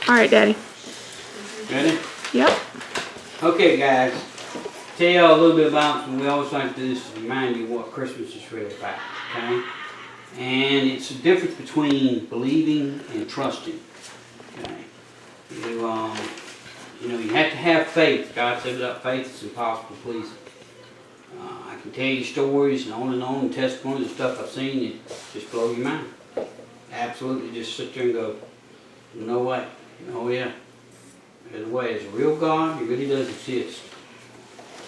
All right, Daddy. Ready? Yep. Okay, guys. Tell y'all a little bit about, we always like to do this to remind you what Christmas is really about, okay? And it's the difference between believing and trusting, okay? You have to have faith. God said without faith it's impossible to please Him. I can tell you stories and on, testimonies and stuff I've seen that just blow your mind. Absolutely, just sit there and go, no way. Oh yeah. There's a way. There's a real God. He really does exist.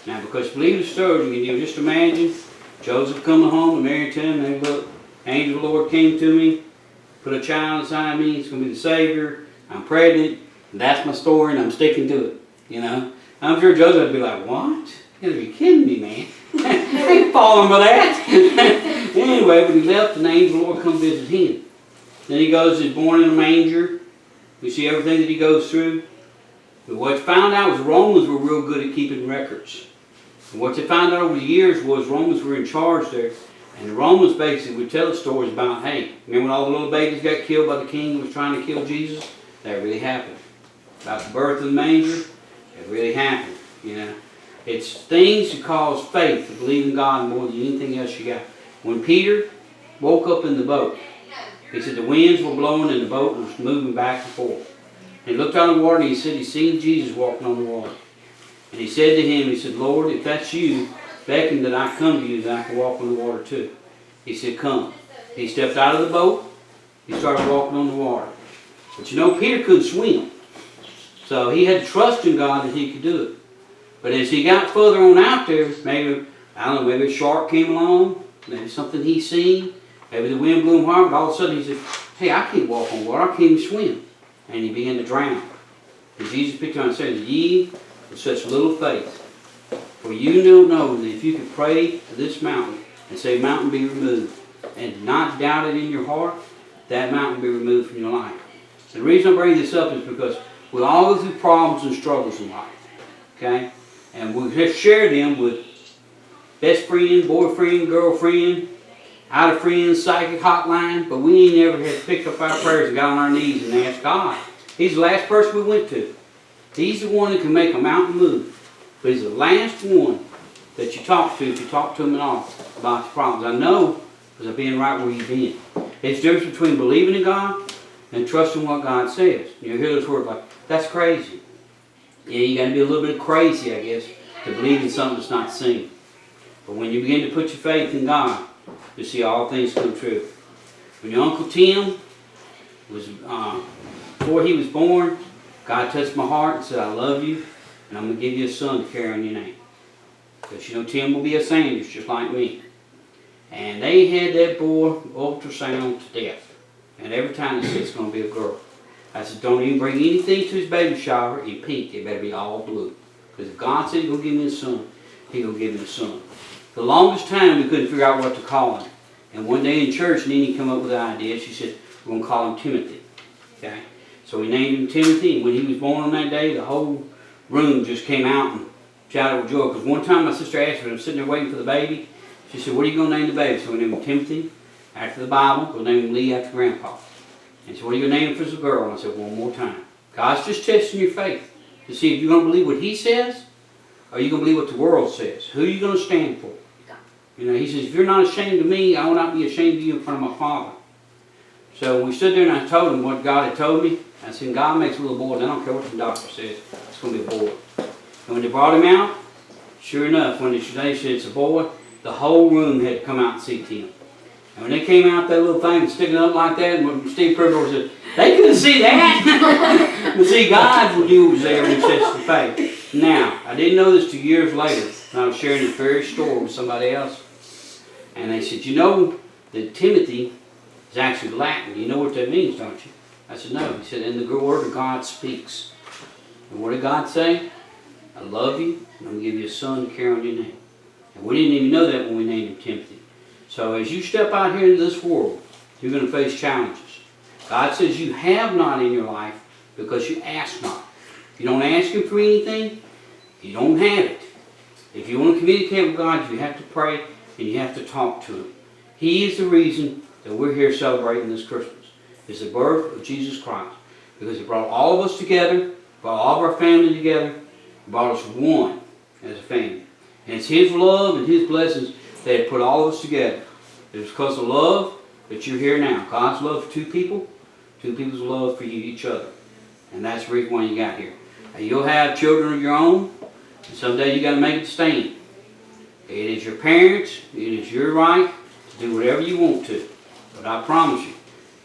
Now, because believe the story, you just imagine Joseph coming home and Mary telling him, look, angel of the Lord came to me, put a child inside me, it's going to be the Savior, I'm pregnant, and that's my story, and I'm sticking to it, you know. I'm sure Joseph would be like, what? You gotta be kidding me, man. I ain't falling for that. Anyway, but he left, and the angel of the Lord come visit him. Then he goes, he's born in a manger. We see everything that he goes through. But what you found out was Romans were real good at keeping records. And what they found out over the years was Romans were in charge there. And the Romans basically would tell the stories about, hey, remember when all the little babies got killed by the king who was trying to kill Jesus? That really happened. About the birth of the manger, it really happened, you know. It's things that cause faith to believe in God more than anything else you got. When Peter woke up in the boat, he said the winds were blowing and the boat was moving back and forth. And he looked out on the water and he said he seen Jesus walking on the water. And he said to him, he said, Lord, if that's you, beckon that I come to you that I can walk on the water too. He said, come. He stepped out of the boat. He started walking on the water. But you know, Peter couldn't swim. So he had to trust in God that he could do it. But as he got further on out there, maybe, I don't know, maybe a shark came along, maybe something he seen, maybe the wind blew him hard, but all of a sudden he said, hey, I can't walk on water, I can't even swim. And he began to drown. And Jesus picked him up and said, ye with such little faith, for you don't know that if you could pray to this mountain and say, mountain be removed, and not doubt it in your heart, that mountain be removed from your life. The reason I bring this up is because we all go through problems and struggles in life, okay? And we just share them with best friend, boyfriend, girlfriend, out of friends, psychic hotline, but we ain't never had picked up our prayers and got on our knees and asked God. He's the last person we went to. He's the one that can make a mountain move. But he's the last one that you talk to if you talk to him at all about your problems. I know because I've been right where you've been. It's the difference between believing in God and trusting what God says. You hear those words like, that's crazy. Yeah, you got to be a little bit crazy, I guess, to believe in something that's not seen. But when you begin to put your faith in God, you see all things come true. When your Uncle Tim was, before he was born, God touched my heart and said, I love you, and I'm going to give you a son to carry on your name. Because you know Tim will be a Sanders just like me. And they had that boy ultrasound to death. And every time they said it's going to be a girl. I said, don't even bring anything to his baby shower in pink. It better be all blue. Because if God said he's going to give me a son, he's going to give me a son. For the longest time, we couldn't figure out what to call him. And one day in church, Nene came up with an idea. She said, we're going to call him Timothy. Okay? So we named him Timothy. And when he was born on that day, the whole room just came out and shouted with joy. Because one time my sister asked me, I was sitting there waiting for the baby. She said, what are you going to name the baby? So we named him Timothy after the Bible. We'll name him Lee after Grandpa. And so what are you going to name him if it's a girl? And I said, one more time. God's just testing your faith to see if you're going to believe what he says or are you going to believe what the world says. Who are you going to stand for? You know, he says, if you're not ashamed of me, I will not be ashamed of you in front of my Father. So we stood there and I told him what God had told me. I said, God makes a little boy, and I don't care what the doctor says. It's going to be a boy. And when they brought him out, sure enough, when they said it's a boy, the whole room had to come out and see Tim. And when they came out, that little thing was sticking up like that, and when Steve Perdor said, they couldn't see that. But see, God knew it was there when he sets the faith. Now, I didn't know this till years later. And I was sharing this very story with somebody else. And they said, you know that Timothy is actually Latin. You know what that means, don't you? I said, no. He said, and the word of God speaks. And what did God say? I love you, and I'm going to give you a son to carry on your name. And we didn't even know that when we named him Timothy. So as you step out here into this world, you're going to face challenges. God says you have not in your life because you ask not. If you don't ask him for anything, you don't have it. If you want to communicate with God, you have to pray and you have to talk to him. He is the reason that we're here celebrating this Christmas. It's the birth of Jesus Christ. Because He brought all of us together, brought all of our family together, brought us one as a family. And it's His love and His blessings that have put all of us together. It's because of love that you're here now. God's love for two people's love for each other. And that's the reason why you got here. Now, you'll have children of your own, and someday you got to make a stand. It is your parents, it is your right to do whatever you want to. But I promise you,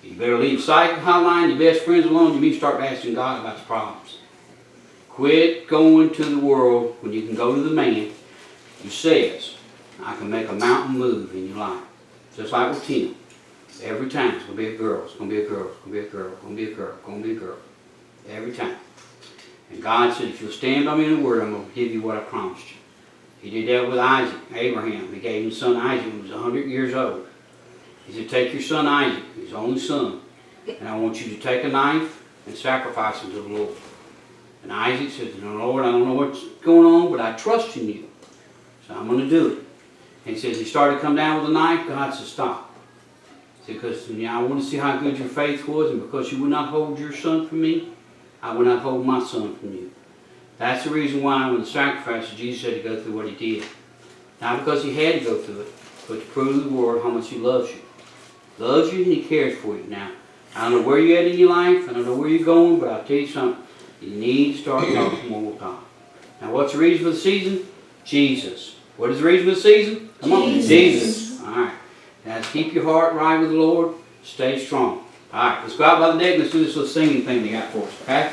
you better leave psychic hotline, your best friends alone. You need to start asking God about your problems. Quit going to the world when you can go to the man who says, I can make a mountain move in your life. Just like with Tina. Every time it's going to be a girl, it's going to be a girl, it's going to be a girl, it's going to be a girl, it's going to be a girl. Every time. And God said, if you'll stand by me in the Word, I'm going to give you what I promised you. He did that with Isaac, Abraham. He gave his son Isaac when he was 100 years old. He said, take your son Isaac, his only son, and I want you to take a knife and sacrifice him to the Lord. And Isaac said, no, Lord, I don't know what's going on, but I trust in you. So I'm going to do it. And he says, he started to come down with a knife. God said, stop. He said, because I want to see how good your faith was, and because you would not hold your son from me, I will not hold my son from you. That's the reason why when the sacrifice, Jesus had to go through what He did. Not because He had to go through it, but to prove to the world how much He loves you. Loves you and He cares for you. Now, I don't know where you're at in your life, I don't know where you're going, but I'll tell you something. You need to start talking more with God. Now, what's the reason for the season? Jesus. What is the reason for the season? Come on, Jesus. All right. Now, keep your heart right with the Lord. Stay strong. All right, let's go out by the deck. Let's do this little singing thing they got for us, okay?